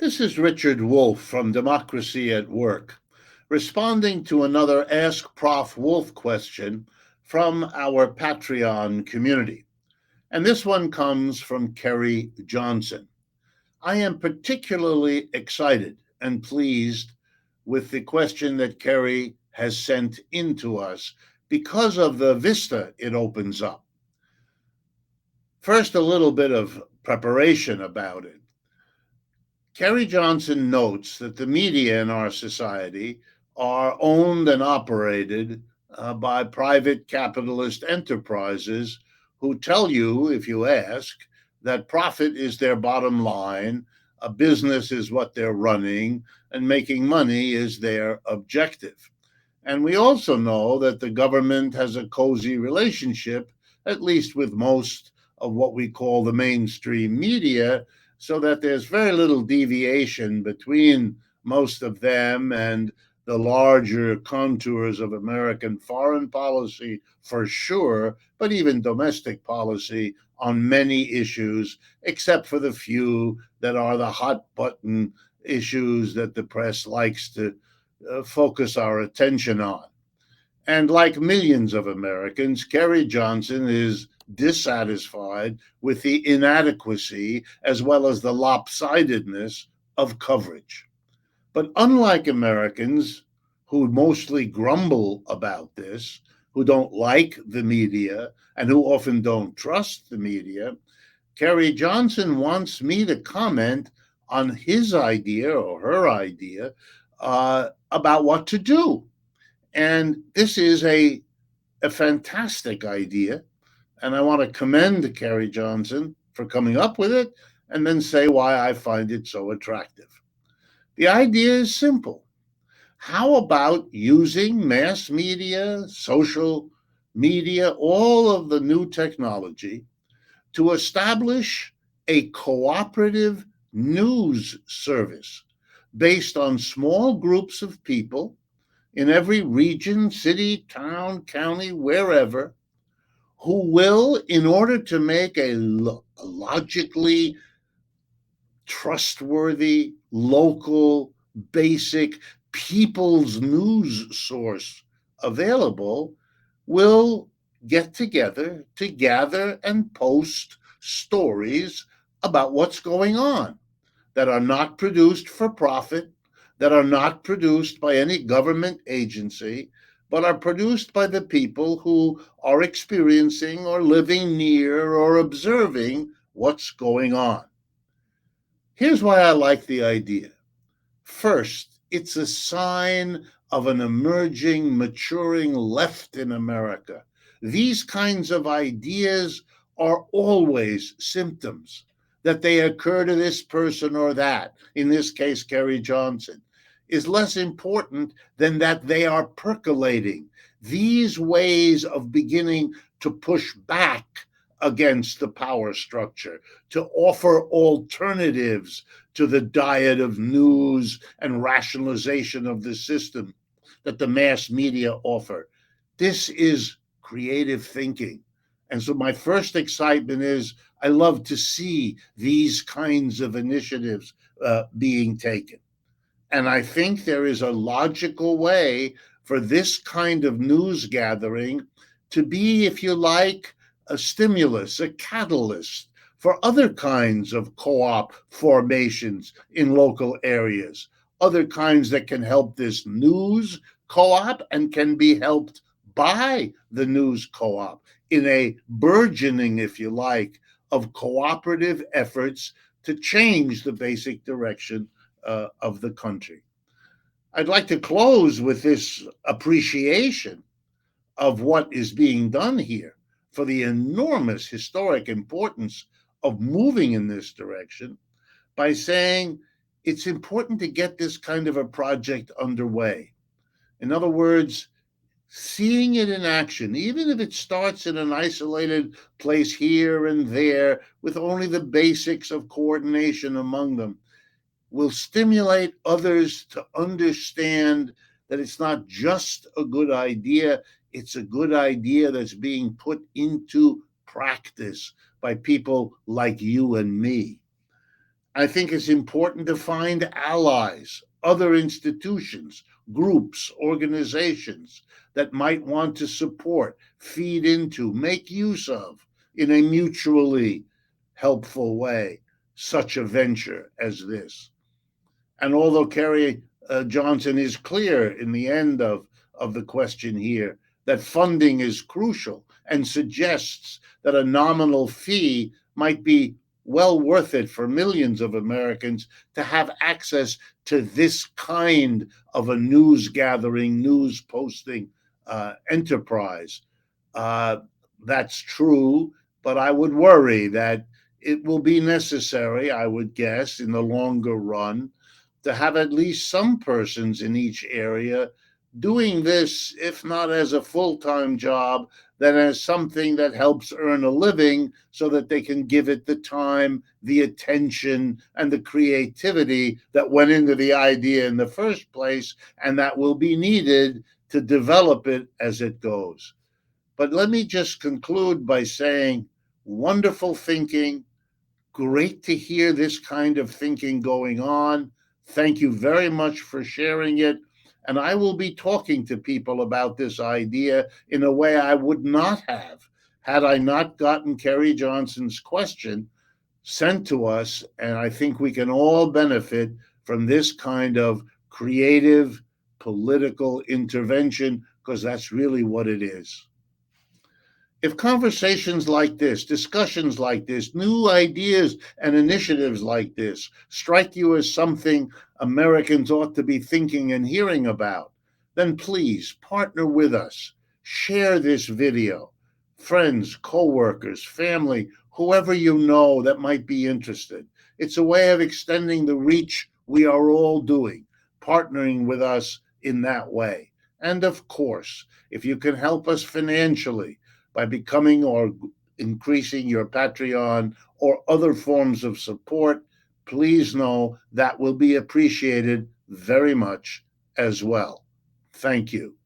This is Richard Wolff from Democracy at Work, responding to another Ask Prof. Wolff question from our Patreon community. And this one comes from Kerry Johnson. I am particularly excited and pleased with the question that Kerry has sent in to us because of the vista it opens up. First, a little bit of preparation about it. Kerry Johnson notes that the media in our society are owned and operated by private capitalist enterprises who tell you, if you ask, that profit is their bottom line, a business is what they're running, and making money is their objective. And we also know that the government has a cozy relationship, at least with most of what we call the mainstream media, so that there's very little deviation between most of them and the larger contours of American foreign policy, for sure, but even domestic policy on many issues, except for the few that are the hot button issues that the press likes to focus our attention on. And like millions of Americans, Kerry Johnson is dissatisfied with the inadequacy as well as the lopsidedness of coverage. But unlike Americans who mostly grumble about this, who don't like the media, and who often don't trust the media, Kerry Johnson wants me to comment on his idea or her idea about what to do. And this is a fantastic idea. And I want to commend Kerry Johnson for coming up with it and then say why I find it so attractive. The idea is simple. How about using mass media, social media, all of the new technology to establish a cooperative news service based on small groups of people in every region, city, town, county, wherever, who will, in order to make a logically trustworthy, local, basic people's news source available, will get together to gather and post stories about what's going on that are not produced for profit, that are not produced by any government agency, but are produced by the people who are experiencing or living near or observing what's going on. Here's why I like the idea. First, it's a sign of an emerging, maturing left in America. These kinds of ideas are always symptoms that they occur to this person or that, in this case, Kerry Johnson, is less important than that they are percolating. These ways of beginning to push back against the power structure, to offer alternatives to the diet of news and rationalization of the system that the mass media offer. This is creative thinking. And so my first excitement is I love to see these kinds of initiatives being taken. And I think there is a logical way for this kind of news gathering to be, if you like, a stimulus, a catalyst for other kinds of co-op formations in local areas, other kinds that can help this news co-op and can be helped by the news co-op in a burgeoning, if you like, of cooperative efforts to change the basic direction of the country. I'd like to close with this appreciation of what is being done here for the enormous historic importance of moving in this direction by saying it's important to get this kind of a project underway. In other words, seeing it in action, even if it starts in an isolated place here and there with only the basics of coordination among them, will stimulate others to understand that it's not just a good idea, it's a good idea that's being put into practice by people like you and me. I think it's important to find allies, other institutions, groups, organizations that might want to support, feed into, make use of, in a mutually helpful way, such a venture as this. And although Kerry Johnson is clear in the end of the question here that funding is crucial and suggests that a nominal fee might be well worth it for millions of Americans to have access to this kind of a news gathering, news posting enterprise. Uh, that's true, but I would worry that it will be necessary, I would guess, in the longer run, to have at least some persons in each area doing this, if not as a full time job, then as something that helps earn a living so that they can give it the time, the attention, and the creativity that went into the idea in the first place, and that will be needed to develop it as it goes. But let me just conclude by saying wonderful thinking. Great to hear this kind of thinking going on. Thank you very much for sharing it. And I will be talking to people about this idea in a way I would not have had I not gotten Kerry Johnson's question sent to us. And I think we can all benefit from this kind of creative political intervention because that's really what it is. If conversations like this, discussions like this, new ideas and initiatives like this strike you as something Americans ought to be thinking and hearing about, then please partner with us. Share this video. Friends, coworkers, family, whoever you know that might be interested. It's a way of extending the reach we are all doing, partnering with us in that way. And of course, if you can help us financially, by becoming or increasing your Patreon or other forms of support, please know that will be appreciated very much as well. Thank you.